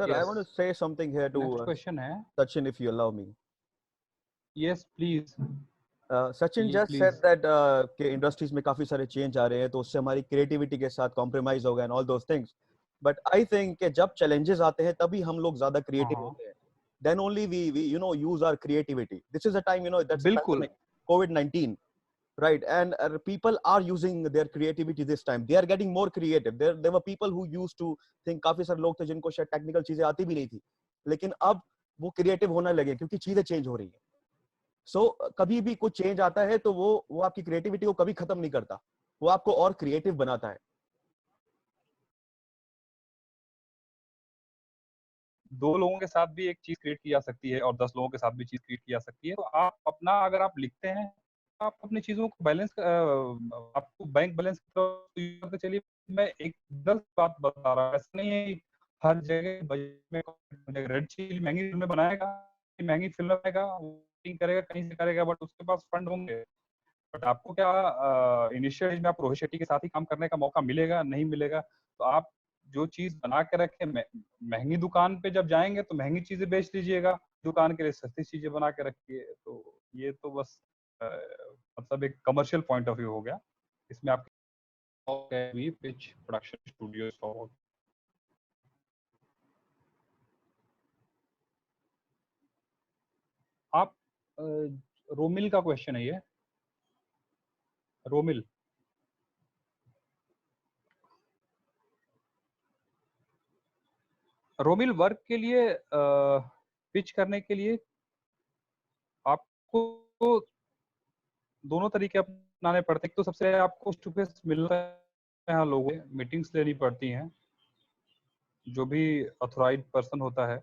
Sir, I want to Yes. say something here to Next question है. Sachin, if you allow me. Yes, please. Sachin just said Please. that कि industries में काफी सारे change आ रहे हैं, तो उससे हमारी क्रिएटिविटी के साथ कॉम्प्रोमाइज होगा and all those things. But I think कि जब चैलेंजेस आते हैं तभी हम लोग ज्यादा क्रिएटिव होते हैं. Then only we use our creativity. This is a time, that's a बिल्कुल. pandemic, COVID-19, right? And people are using their creativity this time. They are getting more creative. There were people who used to think, काफी सारे लोग थे जिनको शायद technical चीजें आती भी नहीं थी, लेकिन अब वो क्रिएटिव होने लगे क्योंकि चीजें चेंज हो रही हैं. सो कभी भी कुछ चेंज आता है तो वो आपकी क्रिएटिविटी को कभी खत्म नहीं करता, वो आपको और क्रिएटिव बनाता है. दो लोगों के साथ भी एक चीज क्रिएट की जा सकती है और 10 लोगों के साथ भी चीज क्रिएट की जा सकती है. तो आप अपना अगर आप लिखते हैं, आप अपनी चीजों को बैलेंस, आपको बैंक बैलेंस करते चलिए. मैं एक गलत बात बता रहा हूँ, ऐसा नहीं है कि हर जगह बजट में रेड चिली महंगी फिल्में बनाएगा, महंगी फिल्म बनाएगा, करेगा, कहीं से करेगा, बट उसके पास फंड होंगे. बट आपको क्या इनिशियल एज में आप रोहित शेट्टी के साथ ही काम करने का मौका मिलेगा? नहीं मिलेगा. तो आप जो चीज बना के रखे, महंगी दुकान पे जब जाएंगे तो महंगी चीजें बेच लीजिएगा, दुकान के लिए सस्ती चीजें बना के रखिए. तो ये तो बस मतलब एक कमर्शियल पॉइंट ऑफ व्यू हो गया. इसमें आपके भी पिच प्रोडक्शन स्टूडियो. आप रोमिल का क्वेश्चन है ये. रोमिल, वर्क के लिए पिच करने के लिए आपको दोनों तरीके अपनाने पड़ते हैं. तो सबसे पहले आपको फेस टू फेस मिलना है, लोगों से मीटिंग्स लेनी पड़ती हैं. जो भी ऑथराइज्ड पर्सन होता है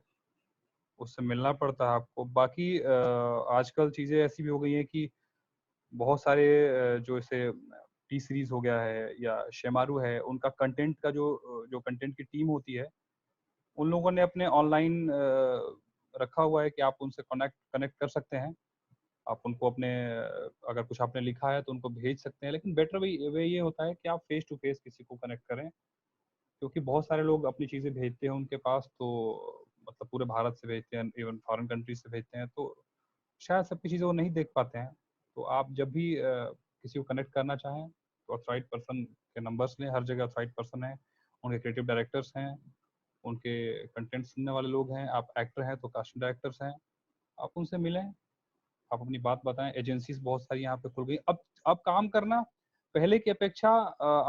उससे मिलना पड़ता है आपको. बाकी आजकल चीजें ऐसी भी हो गई हैं कि बहुत सारे जो ऐसे टी सीरीज हो गया है या शेमारू है, उनका कंटेंट का जो कंटेंट की टीम होती है, उन लोगों ने अपने ऑनलाइन रखा हुआ है कि आप उनसे कनेक्ट कर सकते हैं. आप उनको अपने अगर कुछ आपने लिखा है तो उनको भेज सकते हैं. लेकिन बेटर वे ये होता है कि आप फेस टू फेस किसी को कनेक्ट करें, क्योंकि बहुत सारे लोग अपनी चीज़ें भेजते हैं उनके पास, तो मतलब पूरे भारत से भेजते हैं, इवन फॉरेन कंट्रीज से भेजते हैं, तो शायद सबकी चीज़ें वो नहीं देख पाते हैं. तो आप जब भी किसी को कनेक्ट करना चाहें तो ऑथराइज्ड पर्सन के नंबर्स लें. हर जगह ऑथराइज्ड पर्सन है, उनके क्रिएटिव डायरेक्टर्स हैं, उनके कंटेंट सुनने वाले लोग हैं. आप एक्टर हैं तो कास्टिंग डायरेक्टर्स हैं, आप उनसे मिलें, आप अपनी बात बताएं. एजेंसीज बहुत सारी यहाँ पे खुल गई. अब काम करना पहले की अपेक्षा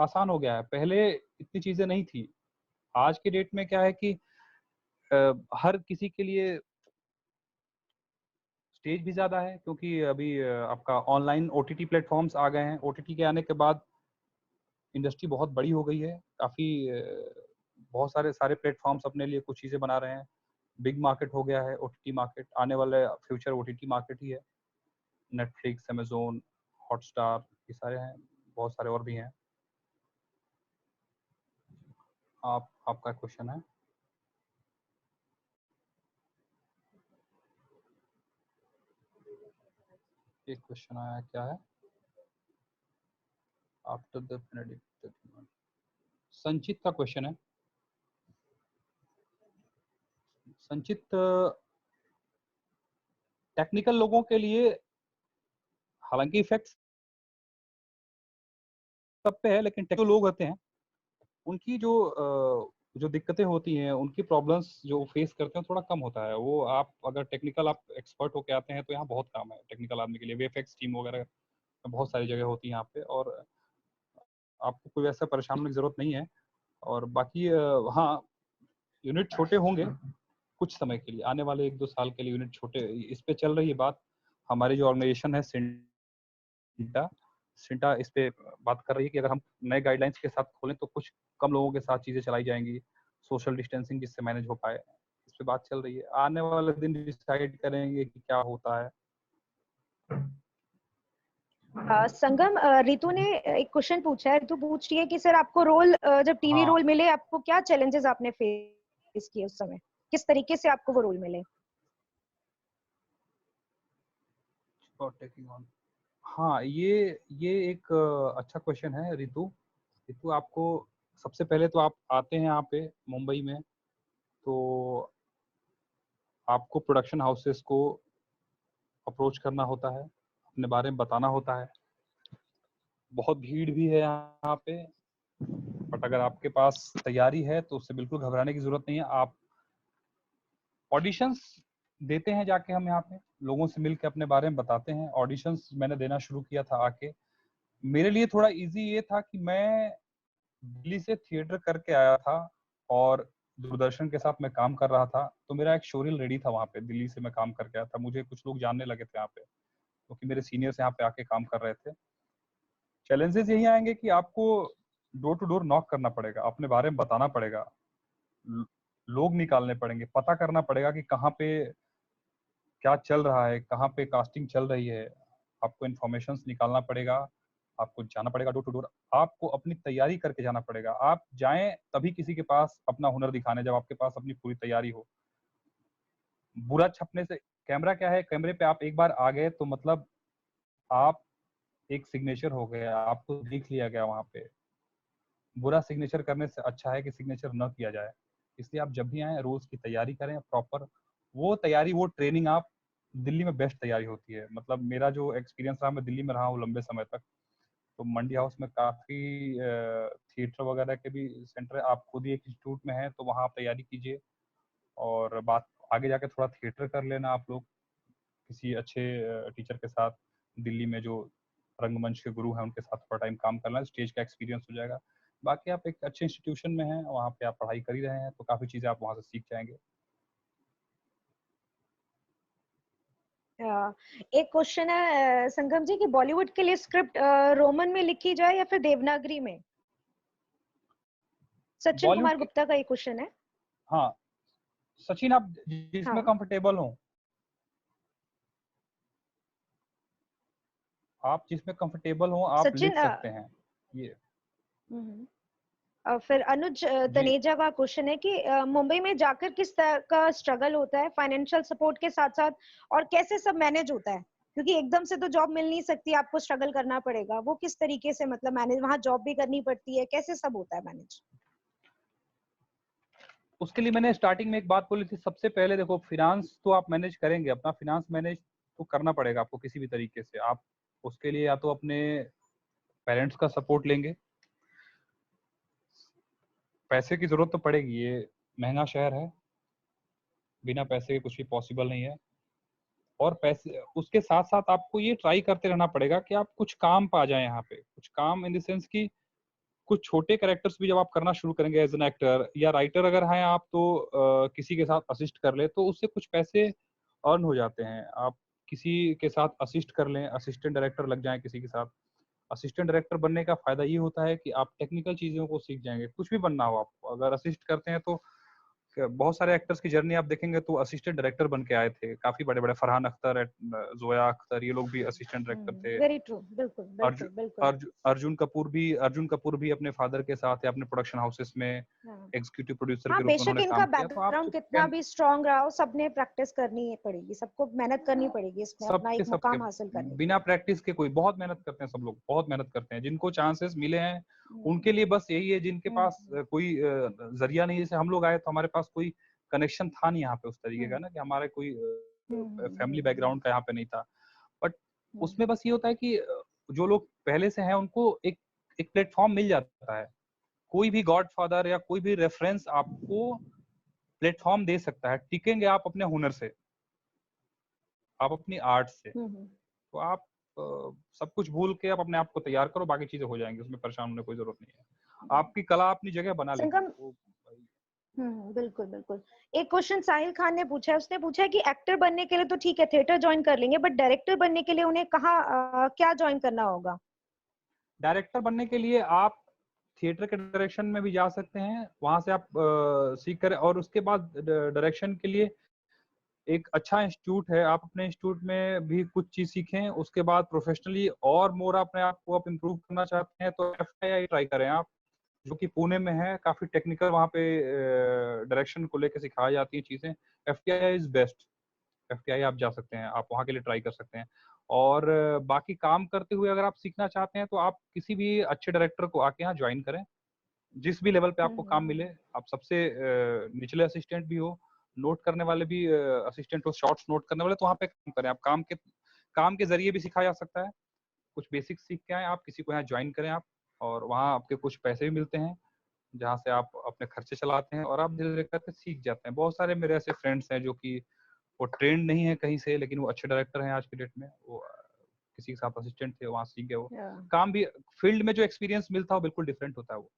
आसान हो गया है. पहले इतनी चीजें नहीं थी. आज के डेट में क्या है कि हर किसी के लिए स्टेज भी ज्यादा है, क्योंकि अभी आपका ऑनलाइन ओटीटी प्लेटफॉर्म्स आ गए हैं. ओटीटी के आने के बाद इंडस्ट्री बहुत बड़ी हो गई है. काफी बहुत सारे प्लेटफॉर्म्स अपने लिए कुछ चीजें बना रहे हैं. बिग मार्केट हो गया है ओटीटी मार्केट. आने वाले फ्यूचर ओटीटी मार्केट ही है. नेटफ्लिक्स, अमेजोन, हॉटस्टार, ये सारे हैं, बहुत सारे और भी हैं. आपका क्वेश्चन है. एक क्वेश्चन आया, क्या है? आफ्टर द बेनेडिक्ट, संचित का क्वेश्चन है. संचित, टेक्निकल लोगों के लिए हालांकि इफेक्ट्स सब पे है, लेकिन टेक्निकल लोग होते हैं, उनकी जो दिक्कतें होती हैं, उनकी प्रॉब्लम्स जो फेस करते हैं, थोड़ा कम होता है. वो आप अगर टेक्निकल आप एक्सपर्ट होके आते हैं तो यहाँ बहुत काम है टेक्निकल आदमी के लिए. वीएफएक्स टीम वगैरह बहुत सारी जगह होती है यहाँ पे, और आपको कोई ऐसा परेशान होने की जरूरत नहीं है. और बाकी हाँ, यूनिट छोटे होंगे कुछ समय के लिए, आने वाले 1-2 साल के लिए यूनिट छोटे. इस पे चल रही है बात. हमारी जो ऑर्गेनाइजेशन है सिंटा इस पे बात कर रही है कि अगर हम नए गाइडलाइंस के साथ खोलें तो कुछ कम लोगों के साथ चीजें चलाई जाएंगी, सोशल डिस्टेंसिंग जिससे मैनेज हो पाए. इस पे बात चल रही है. आने वाले दिन डिसाइड करेंगे कि क्या होता है. संगम, रितु ने एक क्वेश्चन पूछा है. रितु पूछ रही है कि सर आपको रोल, जब टेवी रोल मिले, आपको क्या चैलेंजेस आपने फेस किए उस समय, किस तरीके से आपको वो रोल मिले? हाँ, ये एक अच्छा क्वेश्चन है रितु. आपको सबसे पहले तो आप आते हैं यहाँ पे मुंबई में, तो आपको प्रोडक्शन हाउसेस को अप्रोच करना होता है, अपने बारे में बताना होता है। बहुत भीड़ भी है यहाँ पे, बट अगर आपके पास तैयारी है तो उससे बिल्कुल घबराने की जरूरत नहीं है। आप ऑडिशंस देते हैं, जाके हम यहाँ पे लोगों से मिलकर अपने बारे में बताते हैं। ऑडिशंस मैंने देना शुरू किया था आके। मेरे लिए थोड़ा इजी ये था कि मैं दिल्ली से थिएटर करके आया था और दूरदर्शन के साथ मैं काम कर रहा था, तो मेरा एक शोरील रेडी था वहाँ पे। दिल्ली से मैं काम करके आया था, मुझे कुछ लोग जानने लगे थे यहाँ पे, क्योंकि मेरे सीनियर्स यहाँ पे आके काम कर रहे थे। चैलेंजेस यही आएंगे कि आपको डोर टू डोर नॉक करना पड़ेगा, अपने बारे में बताना पड़ेगा, लोग निकालने पड़ेंगे, पता करना पड़ेगा कि कहाँ पे क्या चल रहा है, कहाँ पे कास्टिंग चल रही है। आपको इन्फॉर्मेशन निकालना पड़ेगा, आपको जाना पड़ेगा डोर टू डोर, आपको अपनी तैयारी करके जाना पड़ेगा। आप जाएं तभी किसी के पास अपना हुनर दिखाने, जब आपके पास अपनी पूरी तैयारी हो। बुरा छपने से कैमरा क्या है, कैमरे पे आप एक बार आ गए तो मतलब आप एक सिग्नेचर हो गया, आपको देख लिया गया वहां पे। बुरा सिग्नेचर करने से अच्छा है कि सिग्नेचर न किया जाए। इसलिए आप जब भी आए रोज की तैयारी करें प्रॉपर। वो तैयारी, वो ट्रेनिंग आप दिल्ली में बेस्ट तैयारी होती है। मतलब मेरा जो एक्सपीरियंस रहा, मैं दिल्ली में रहा हूँ लंबे समय तक, तो मंडी हाउस में काफी थिएटर वगैरह के भी सेंटर, आप खुद ही एक इंस्टीट्यूट में है तो वहाँ आप तैयारी कीजिए। और बात आगे जाके थोड़ा थिएटर कर लेना आप लोग किसी अच्छे टीचर के साथ, दिल्ली में जो रंगमंच के गुरु हैं उनके साथ थोड़ा टाइम काम करना, स्टेज का एक्सपीरियंस हो जाएगा। बाकी आप एक अच्छे इंस्टीट्यूशन में हैं, वहाँ पे आप पढ़ाई कर ही रहे हैं, तो काफी चीजें आप वहाँ से सीख जाएंगे। एक क्वेश्चन है संगम जी कि बॉलीवुड के लिए स्क्रिप्ट रोमन में लिखी जाए या फिर देवनागरी में? सचिन बॉलीवुड कुमार की, गुप्ता का ये क्वेश्चन है। हाँ सचिन, आप जिसमें हाँ कंफर्टेबल हो, आप जिसमें कंफर्टेबल हो आप लिख सचिन सकते हैं ये। फिर अनुज जी, तनेजा का क्वेश्चन है कि मुंबई में जाकर किस तरह का स्ट्रगल होता है फाइनेंशियल सपोर्ट के साथ साथ, और कैसे सब मैनेज होता है? क्योंकि एकदम से तो जॉब मिल नहीं सकती, आपको स्ट्रगल करना पड़ेगा। वो किस तरीके से मतलब मैनेज, वहाँ जॉब भी करनी पड़ती है, कैसे सब होता है मैनेज? उसके लिए मैंने स्टार्टिंग में एक बात बोली थी। सबसे पहले देखो, फिनांस तो आप मैनेज करेंगे, अपना फिनांस मैनेज तो करना पड़ेगा आपको किसी भी तरीके से। आप उसके लिए या तो अपने पेरेंट्स का सपोर्ट लेंगे, पैसे की जरूरत तो पड़ेगी, ये महंगा शहर है, बिना पैसे के कुछ भी पॉसिबल नहीं है। और पैसे उसके साथ साथ आपको ये ट्राई करते रहना पड़ेगा कि आप कुछ काम पा जाए यहाँ पे। कुछ काम इन द सेंस कि कुछ छोटे कैरेक्टर्स भी जब आप करना शुरू करेंगे एज एन एक्टर या राइटर अगर हैं आप, तो किसी के साथ असिस्ट कर ले तो उससे कुछ पैसे अर्न हो जाते हैं। आप किसी के साथ असिस्ट कर लें, असिस्टेंट डायरेक्टर लग जाएं किसी के साथ। असिस्टेंट डायरेक्टर बनने का फायदा ये होता है कि आप टेक्निकल चीजों को सीख जाएंगे। कुछ भी बनना हो आपको, अगर असिस्ट करते हैं तो बहुत सारे एक्टर्स की जर्नी आप देखेंगे तो असिस्टेंट डायरेक्टर बन के आए थे। काफी बड़े बड़े, फरहान अख्तर, जोया अख्तर, ये लोग भी असिस्टेंट डायरेक्टर थे। वेरी ट्रू, बिल्कुल बिल्कुल अर्जुन बिल्कुल। अर्जुन कपूर भी अपने फादर के साथ या अपने प्रोडक्शन हाउसेस में हाँ एग्जीक्यूटिव प्रोड्यूसर हाँ, के रूप में बेशक उन्होंने इनका काम किया। तो आप बैकग्राउंड कितना भी स्ट्रांग रहा हो, सबने प्रैक्टिस करनी पड़ेगी, सबको मेहनत करनी पड़ेगी इसमें अपना सबके एक सबके मुकाम हासिल करने के बिना लिए। प्रैक्टिस के कोई, बहुत मेहनत करते हैं सब लोग, बहुत मेहनत करते हैं। जिनको चांसेस मिले हैं उनके लिए बस यही है, जिनके पास हम्म कोई जरिया नहीं। जैसे हम लोग आए तो हमारे पास कोई कनेक्शन था नहीं यहाँ पे उस तरीके का हम्म ना, कि हमारे कोई फैमिली हम्म बैकग्राउंड का यहाँ पे नहीं था। बट उसमें हम्म बस ये होता है कि जो लोग पहले से हैं उनको एक एक प्लेटफॉर्म मिल जाता है। कोई भी गॉडफादर या कोई भी रेफरेंस आपको प्लेटफॉर्म दे सकता है। टिकेंगे आप अपने हुनर से, आप अपनी आर्ट से, हम्म तो आप सब कुछ भूल के आप अपने आप को तैयार करो, बाकी चीजें हो जाएंगी, उसमें परेशान होने की कोई जरूरत नहीं है। आपकी कला अपनी जगह बना लेगी संगम, वो। बिल्कुल बिल्कुल। एक क्वेश्चन साहिल खान ने पूछा है, उसने पूछा है कि एक्टर बनने के लिए तो ठीक है थिएटर ज्वाइन कर लेंगे, बट डायरेक्टर बनने के लिए उन्हें कहाँ क्या ज्वाइन करना होगा? डायरेक्टर बनने के लिए आप थिएटर के डायरेक्शन में भी जा सकते हैं, वहां से आप सीख कर, और उसके बाद डायरेक्शन के लिए एक अच्छा इंस्टीट्यूट है, आप अपने इंस्टीट्यूट में भी कुछ चीज सीखें। उसके बाद प्रोफेशनली और मोर अपने आप को आप इम्प्रूव करना चाहते हैं तो FTI ट्राई करें आप, जो कि पुणे में है। काफी टेक्निकल वहाँ पे डायरेक्शन को लेकर सिखाई जाती हैं चीजें। FTI is best. FTI आप जा सकते हैं, आप वहाँ के लिए ट्राई कर सकते हैं। और बाकी काम करते हुए अगर आप सीखना चाहते हैं तो आप किसी भी अच्छे डायरेक्टर को आके यहाँ ज्वाइन करें। जिस भी लेवल पे आपको काम हम्म, मिले, आप सबसे निचले असिस्टेंट भी हो, नोट करने वाले भी असिस्टेंट हो, शॉर्ट्स नोट करने वाले, तो वहाँ पे काम करें आप। काम के जरिए भी सिखाया जा सकता है। कुछ बेसिक सीख के आए आप, किसी को यहाँ ज्वाइन करें आप, और वहाँ आपके कुछ पैसे भी मिलते हैं, जहाँ से आप अपने खर्चे चलाते हैं और आप धीरे-धीरे करके सीख जाते हैं। बहुत सारे मेरे ऐसे फ्रेंड्स हैं जो कि वो ट्रेंड नहीं है कहीं से, लेकिन वो अच्छे डायरेक्टर हैं आज की डेट में। वो किसी के साथ असिस्टेंट थे, वहाँ सीख गए वो। या। काम भी फील्ड में जो एक्सपीरियंस मिलता है वो बिल्कुल डिफरेंट होता है वो।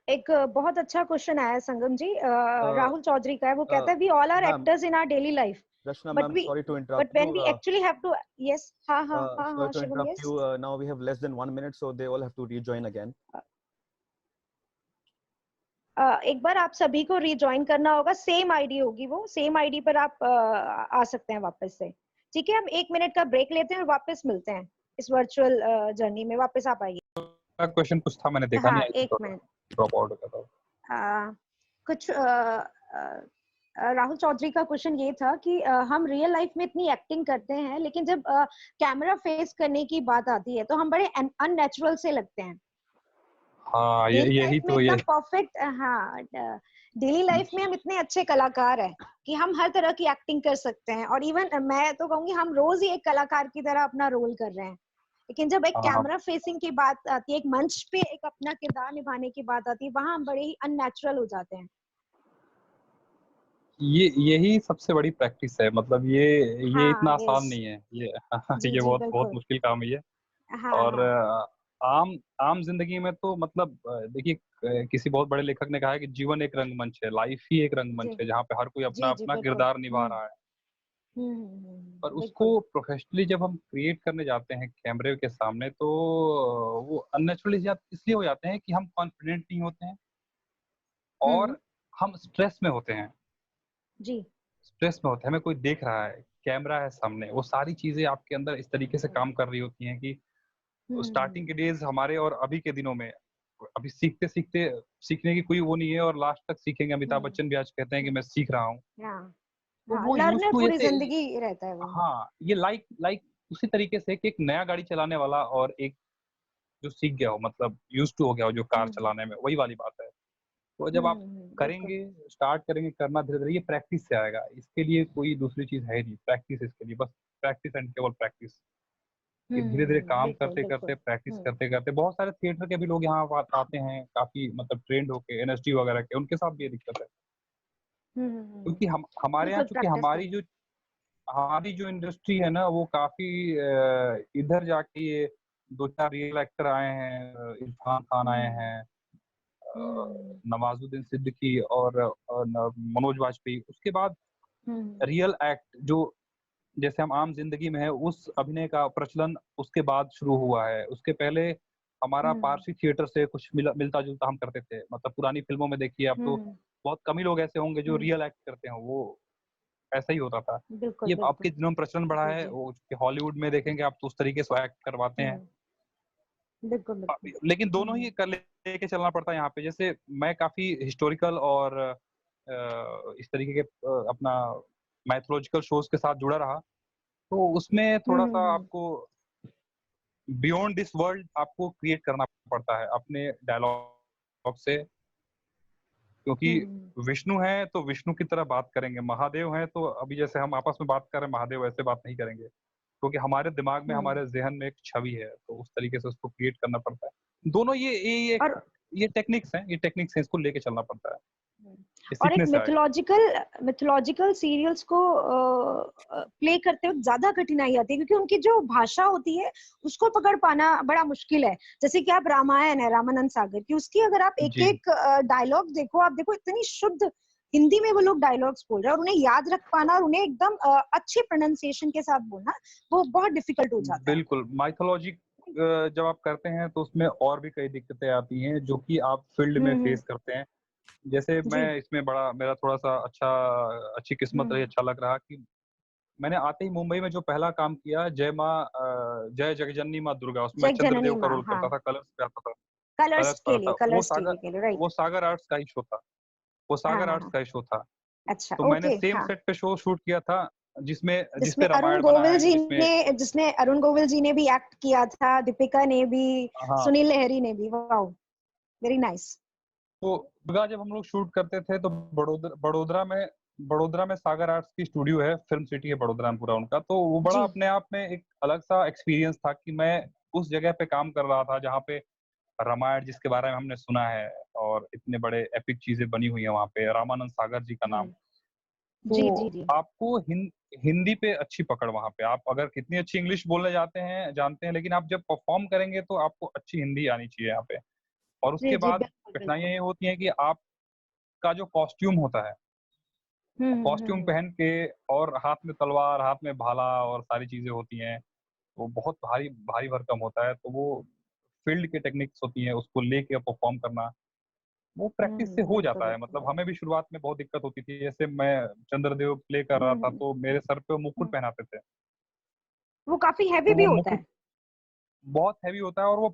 एक बहुत अच्छा क्वेश्चन आया है संगम जी, Uh, राहुल चौधरी का है। वो कहता uh, है we all are ma'am, actors in our daily life, Rachna, but ma'am, we sorry to but interrupt when you. We actually have to, yes, हाँ हाँ हाँ Sorry हाँ to Shubham, interrupt yes. you. Now we have less than 1 minute, so they all have to rejoin again. एक बार आप सभी को rejoin करना होगा, सेम आईडी होगी, वो सेम आईडी पर आप आ सकते हैं वापस से। ठीक है, हम 1 मिनट का ब्रेक लेते हैं और वापस मिलते हैं इस वर्चुअल जर्नी में। वापस आप आइए। क्वेश्चन कुछ था, मैंने देखा हाँ, नहीं, आई एक थोड़ा मिनट। ड्रॉप आउट हो गया था। कुछ राहुल चौधरी का क्वेश्चन ये था कि हम रियल लाइफ में इतनी एक्टिंग करते हैं, लेकिन जब कैमरा फेस करने की बात आती है तो हम बड़े अननेचुरल से लगते हैं। हाँ, डेली यही लाइफ में तो इतना ये परफेक्ट, हाँ, डेली लाइफ में हम इतने अच्छे कलाकार हैं कि हम हर तरह की एक्टिंग कर सकते हैं, और इवन मैं तो कहूंगी हम रोज ही एक कलाकार की तरह अपना रोल कर रहे हैं। लेकिन जब एक हाँ, कैमरा फेसिंग की बात आती है, एक मंच पे एक अपना किरदार निभाने की बात आती है, वहां हम बड़े ही अननेचुरल हो जाते हैं। यही सबसे बड़ी प्रैक्टिस है। मतलब ये इतना हाँ, आसान यस। नहीं है ये। जी ये जी बहुत बहुत बिल्कुल। मुश्किल काम है ये। हाँ और हाँ। आम आम जिंदगी में तो मतलब देखिए, किसी बहुत बड़े लेखक ने कहा है कि जीवन एक रंगमंच है, लाइफ ही एक जी रंगमंच है, जहाँ पे हर कोई अपना जी जी अपना बिल्कुल। किरदार निभा रहा है। पर उसको बिल्कुल। प्रोफेशनली जब हम क्रिएट करने जाते हैं कैमरे के सामने, तो वो अननेचुरली इसलिए हो जाते हैं कि हम कॉन्फिडेंट नहीं होते हैं, हम्म। और हम स्ट्रेस में होते हैं। जी। स्ट्रेस में होते हैं, हमें कोई देख रहा है, कैमरा है सामने, वो सारी चीजें आपके अंदर इस तरीके से हम्म काम कर रही होती हैं कि स्टार्टिंग हम्म के डेज हमारे और अभी के दिनों में, अभी सीखते सीखते सीखने की कोई वो नहीं है, और लास्ट तक सीखेंगे। अमिताभ हम्म, बच्चन भी आज कहते हैं कि हम्म, मैं सीख रहा हूँ। हाँ तो हाँ, वो यूज लर्नर टू पूरी जैसे, जिंदगी रहता है वो। हाँ, ये लाइक लाइक उसी तरीके से कि एक नया गाड़ी चलाने वाला और एक जो सीख गया हो, मतलब यूज टू हो गया हो जो कार हम्म चलाने में, वही वाली बात है। तो जब आप बिल्कुल। करेंगे, स्टार्ट करेंगे करना धीरे धीरे, ये प्रैक्टिस से आएगा। इसके लिए कोई दूसरी चीज है नहीं, प्रैक्टिस इसके लिए, बस प्रैक्टिस एंड केवल प्रैक्टिस। ये धीरे धीरे काम बिल्कुल करते करते, बिल्कुल। प्रैक्टिस हम्म करते करते, बहुत सारे थिएटर के भी लोग यहाँ आते हैं, काफी मतलब ट्रेंड होके, एनएसडी वगैरह के, उनके साथ भी ये दिक्कत है। क्योंकि हम हमारे यहाँ, बिल्कुल, चूंकि प्रैक्टिस करनी। हमारी जो इंडस्ट्री है ना, वो काफी इधर जाके ये दो चार रियल एक्टर आए हैं, इरफान खान आए हम्म हैं, हम्म नवाजुद्दीन सिद्दीकी और मनोज वाजपेयी। उसके बाद हम्म रियल एक्ट जो जैसे हम आम जिंदगी में है, उस अभिनय का प्रचलन उसके बाद शुरू हुआ है। उसके पहले हमारा हम्म पारसी थिएटर से कुछ मिलता जुलता हम करते थे। मतलब पुरानी फिल्मों में देखिए, अब तो हम्म बहुत कम ही लोग ऐसे होंगे जो हम्म, रियल एक्ट करते हो, वो ऐसा ही होता था। बिल्कुल ये अब बिल्कुल। के दिनों में प्रचलन बढ़ा जी है, जी। वो हॉलीवुड में देखेंगे आप तो उस तरीके से एक्ट करवाते हैं। बिल्कुल बिल्कुल। लेकिन दोनों ही हम्म कर लेके चलना पड़ता है यहाँ पे। जैसे मैं काफी हिस्टोरिकल और इस तरीके के अपना मैथोलॉजिकल शोज के साथ जुड़ा रहा, तो उसमें थोड़ा सा हम्म आपको बियॉन्ड दिस वर्ल्ड आपको क्रिएट करना पड़ता है अपने डायलॉग से। क्योंकि हम्म विष्णु है तो विष्णु की तरह बात करेंगे, महादेव है तो अभी जैसे हम आपस में बात कर रहे हैं, महादेव ऐसे बात नहीं करेंगे, क्योंकि हमारे दिमाग में, हम्म हमारे जहन में एक छवि है, तो उस तरीके से उसको क्रिएट करना पड़ता है। दोनों और ये टेक्निक्स हैं, इसको लेके चलना पड़ता है, ये और एक सीखने से आएगा। मिथोलॉजिकल सीरियल्स को प्ले करते वक्त ज्यादा कठिनाई आती है, क्योंकि उनकी जो भाषा होती है उसको पकड़ पाना बड़ा मुश्किल है। जैसे कि आप रामायण है, रामानंद सागर की, उसकी अगर आप एक जी, एक डायलॉग देखो, आप देखो इतनी शुद्ध हिंदी में वो लोग डायलॉग्स बोल रहे हैं, और उन्हें याद रख पाना और उन्हें एकदम अच्छे प्रोनाउंसिएशन के साथ बोलना, वो बहुत डिफिकल्ट हो जाता है। बिल्कुल। माइथोलॉजी जब आप करते हैं तो उसमें और भी कई दिक्कतें आती हैं जो कि आप फील्ड में हम्म। फेस करते हैं। जैसे मैं जी। इसमें बड़ा, मेरा थोड़ा सा अच्छी किस्मत रही, हम्म। अच्छा लग रहा कि मैंने आते ही मुंबई में जो पहला काम किया, जय जगजननी माँ दुर्गा, उसमें मैं जग जननी चंद्रदेव का माँ, रोल हाँ। करता था, कलर्स पे आता था। कलर्स कलर्स के पर लिए, था कलर्स टीवी के लिए, राइट। वो सागर आर्ट्स का ही शो था। वो हाँ सागर हाँ आर्ट्स हाँ। का ही शो था। अच्छा, तो मैंने ओके, सेम हाँ। सेट पे शो शूट किया था जिसमें जिसमें अरुण रामायण बना गोविल है, जी ने जिसमें अरुण गोविल जी ने भी एक्ट किया था, दीपिका ने भी, हाँ। सुनील लहरी ने भी। Wow, very nice. तो दुर्गा जब हम लोग शूट करते थे तो बड़ोदरा में सागर आर्ट्स की स्टूडियो है, फिल्म सिटी है बड़ोदरा में पूरा उनका। तो वो बड़ा जी। अपने आप में एक अलग सा एक्सपीरियंस था कि मैं उस जगह पे काम कर रहा था जहाँ पे रामायण, जिसके बारे में हमने सुना है और इतने बड़े एपिक चीजें बनी हुई है वहाँ पे, रामानंद सागर जी का नाम। जी जी तो जी। आपको हिंदी पे अच्छी पकड़ वहाँ पे, आप अगर कितनी अच्छी इंग्लिश बोलने जानते हैं, लेकिन आप जब परफॉर्म करेंगे तो आपको अच्छी हिंदी आनी चाहिए यहाँ पे। और जी उसके जी, बाद बिल्कुल कठिनाइयाँ बिल्कुल। ये होती हैं कि आपका जो कॉस्ट्यूम होता है, कॉस्ट्यूम हम्म। पहन के और हाथ में तलवार, हाथ में भाला और सारी चीजें होती हैं, वो बहुत भारी भारी भरकम होता है। तो वो फील्ड की टेक्निक्स होती हैं, उसको लेके परफॉर्म करना, वो प्रैक्टिस से हो बिल्कुल जाता है। बिल्कुल। मतलब हमें भी शुरुआत में बहुत दिक्कत होती थी। जैसे मैं चंद्रदेव प्ले कर रहा था हम्म। तो मेरे सर पे वो मुकुट हम्म। पहनाते थे। वो काफी हैवी तो भी वो होता मुकुट है। बहुत हैवी होता है और वो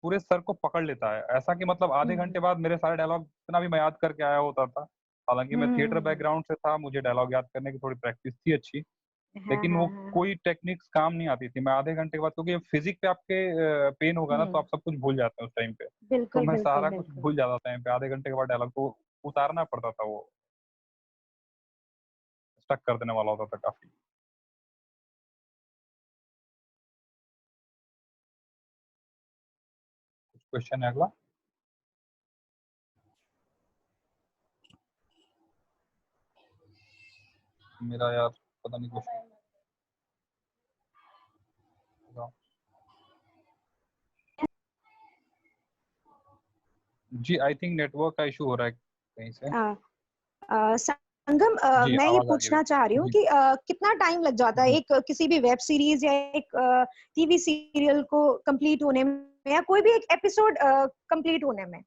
पूरे सर को पकड़ लेता है। ऐसा कि मतलब आधे घंटे हम्म बाद मेरे सारे डायलॉग इतना भी मैं याद करके आया होता था। हालाँकि मैं थिएटर हम्म। बैकग्राउंड से था, मुझे डायलॉग याद करने की थोड़ी प्रैक्टिस थी अच्छी। हाँ लेकिन हाँ वो हाँ। कोई टेक्निक्स काम नहीं आती थी। मैं आधे घंटे के बाद, क्योंकि फिज़िक पे आपके पेन होगा ना, तो हम्म। आप सब कुछ भूल जाते हैं उस टाइम पे। तो बिल्कुल मैं बिल्कुल सारा कुछ बिल्कुल। भूल जाता था टाइम पे, आधे घंटे के बाद डायलॉग को उतारना पड़ता था, वो स्टक कर देने वाला होता था काफ़ी। कुछ क्वेश्चन है अगला? मेरा यार पता नहीं क्वेश्चन बताओ। जी, आई थिंक नेटवर्क का इश्यू हो रहा है कहीं से। संगम, जी, मैं ये आवाज़ आ रही है पूछना चाह रही अभी। हूँ जी, कि कितना टाइम लग जाता है जी। एक किसी भी वेब सीरीज या एक टीवी सीरियल को कंप्लीट होने में, या कोई भी एक एपिसोड कंप्लीट होने में?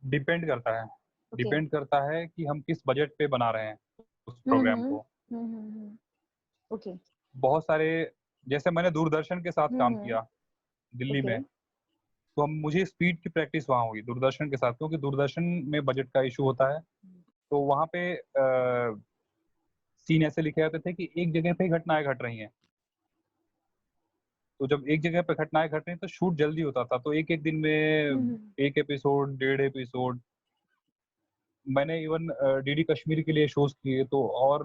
डिपेंड करता है। ओके। डिपेंड करता है कि हम किस बजट पे बना रहे हैं उस प्रोग्राम को। ओके। बहुत सारे, जैसे मैंने दूरदर्शन के साथ काम किया दिल्ली ओके। में, तो हम मुझे स्पीड की प्रैक्टिस वहाँ हुई दूरदर्शन के साथ, क्योंकि दूरदर्शन में बजट का इश्यू होता है। तो वहाँ पे सीन ऐसे लिखे जाते थे कि एक जगह पे ही घटनाएँ घट रही हैं। तो जब एक जगह पे घटनाएँ घट रही हैं तो शूट जल्दी होता था। तो एक-एक दिन में 1 एपिसोड, डेढ़ एपिसोड। मैंने इवन डीडी कश्मीर के लिए शोज़ किए, तो और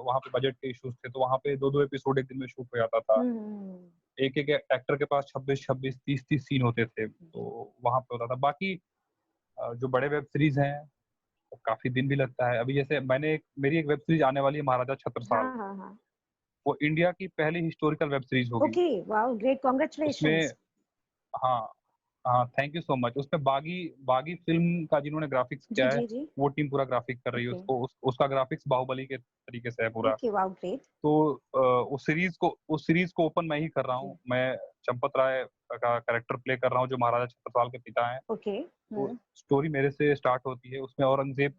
वहाँ पे बजट के इश्यूज़ थे, तो वहाँ पे 2-2 एपिसोड एक दिन में शूट हो जाता था। एक-एक एक्टर के पास 26-26, 30-30 सीन होते थे, तो वहाँ पे होता था। बाकी जो बड़े वेब सीरीज़ हैं, वो काफ़ी दिन भी लगता है। अभी जैसे मेरी एक वेब सीरीज़ आने वाली है, महाराजा छत्रसाल। हाँ हाँ हाँ। वो इंडिया की पहली हिस्टोरिकल वेब सीरीज़ होगी। ओके, वाओ, ग्रेट, उसमें कॉन्ग्रेचुलेशंस। हाँ, हाँ, थैंक यू सो मच। उसमें बागी बागी फ़िल्म का जिन्होंने ग्राफ़िक्स जी किया है, जी जी। वो टीम पूरा ग्राफ़िक कर रही है ओके। उसको। उसका ग्राफ़िक्स बाहुबली के तरीके से है पूरा। Okay, wow, great. तो उस सीरीज़ को ओपन मैं ही कर रहा जी। हूँ। मैं चंपत राय का कैरेक्टर प्ले कर रहा हूँ, जो महाराजा छत्रसाल के पिता हैं। ओके। तो स्टोरी मेरे से स्टार्ट होती है। उसमें औरंगज़ेब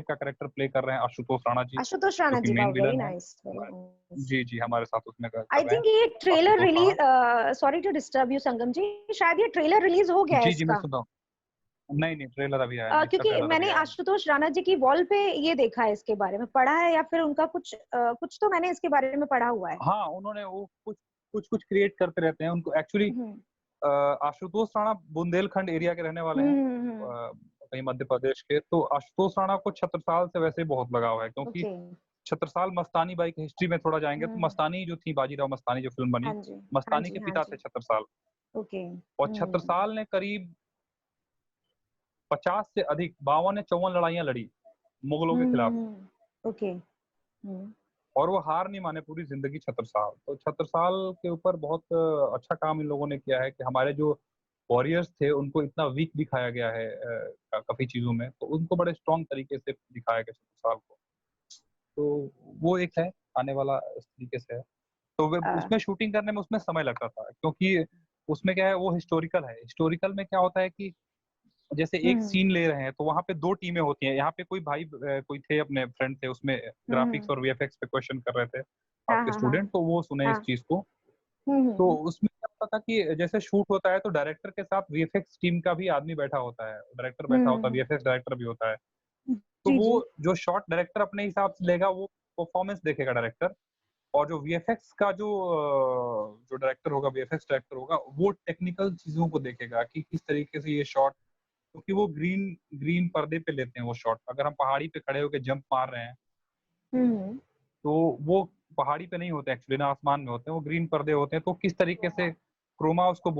का कैरेक्टर प्ले कर रहे हैं आशुतोष राणा जी, आशुतोष जो राणा कि जी, मेन वाओ, वेरी विलन हैं। नाइस, वेरी हमारे नाइस। जी, जी, हमारे साथ उसमें कर आई रहे हैं थिंक ये trailer Ashutosh Rana. Release, sorry to disturb you Sangam ji, शायद ये ट्रेलर रिलीज हो गया है जी, जी, मैं इसका। सुन रहा हूँ। नहीं, नहीं, ट्रेलर अभी आया नहीं, इसका क्योंकि ट्रेलर अभी मैंने आया नहीं। आशुतोष राणा जी की वॉल पे ये देखा है, इसके बारे में पढ़ा है, या फिर उनका कुछ कुछ तो मैंने इसके बारे में पढ़ा हुआ है। हाँ, उन्होंने वो कुछ क्रिएट करते रहते हैं। उनको एक्चुअली हम्म आशुतोष राणा बुंदेलखंड एरिया के रहने वाले हैं, हम्म। कहीं मध्य प्रदेश के। तो आशुतोष राणा को छत्रसाल से वैसे ही बहुत लगाव है, क्योंकि ओके। छत्रसाल मस्तानी बाई की हिस्ट्री में थोड़ा जाएँगे तो मस्तानी जो थी, बाजीराव मस्तानी जो फ़िल्म हाँ बनी, जी हाँ मस्तानी जी के हाँ पिता थे जी। छत्रसाल। ओके। और छत्रसाल ने करीब 50 से अधिक 52 या 54 लड़ाइयाँ लड़ी मुगलों के खिलाफ। ओके। और वो हार नहीं माने पूरी ज़िंदगी छत्रसाल। तो छत्रसाल के ऊपर बहुत अच्छा काम इन लोगों ने किया है कि हमारे जो वॉरियर्स थे, उनको इतना वीक दिखाया गया है काफ़ी चीज़ों में, तो उनको बड़े स्ट्रॉन्ग तरीके से दिखाया गया छत्रसाल को। तो वो एक है, आने वाला इस तरीके से है। तो वे उसमें शूटिंग करने में उसमें समय लगता था, क्योंकि उसमें क्या है, वो हिस्टोरिकल है। हिस्टोरिकल में क्या होता है कि जैसे एक सीन ले रहे हैं, तो वहाँ पे 2 टीमें होती हैं। यहाँ पे कोई थे, अपने फ्रेंड थे, उसमें ग्राफ़िक्स और वीएफएक्स पे क्वेश्चन कर रहे थे हाँ आपके हाँ हाँ स्टूडेंट, तो वो सुने इस हाँ। चीज़ को। तो उसमें क्या होता था कि जैसे शूट होता है, तो डायरेक्टर के साथ वीएफएक्स टीम का भी आदमी बैठा होता है। डायरेक्टर बैठा होता है, वीएफएक्स डायरेक्टर भी होता है। तो जी वो जी। जो शॉट डायरेक्टर अपने हिसाब से लेगा, वो परफॉर्मेंस देखेगा डायरेक्टर, और जो वीएफएक्स का जो डायरेक्टर होगा, वीएफएक्स डायरेक्टर होगा, वो टेक्निकल चीजों को देखेगा कि किस तरीके से ये शॉट, क्योंकि वो ग्रीन ग्रीन पर्दे पे लेते हैं वो शॉट। अगर हम पहाड़ी पे खड़े होकर जंप मार रहे हैं तो वो पहाड़ी पे नहीं होते एक्चुअली ना, आसमान में होते हैं, वो ग्रीन पर्दे होते हैं। तो किस तरीके से क्रोमा उसको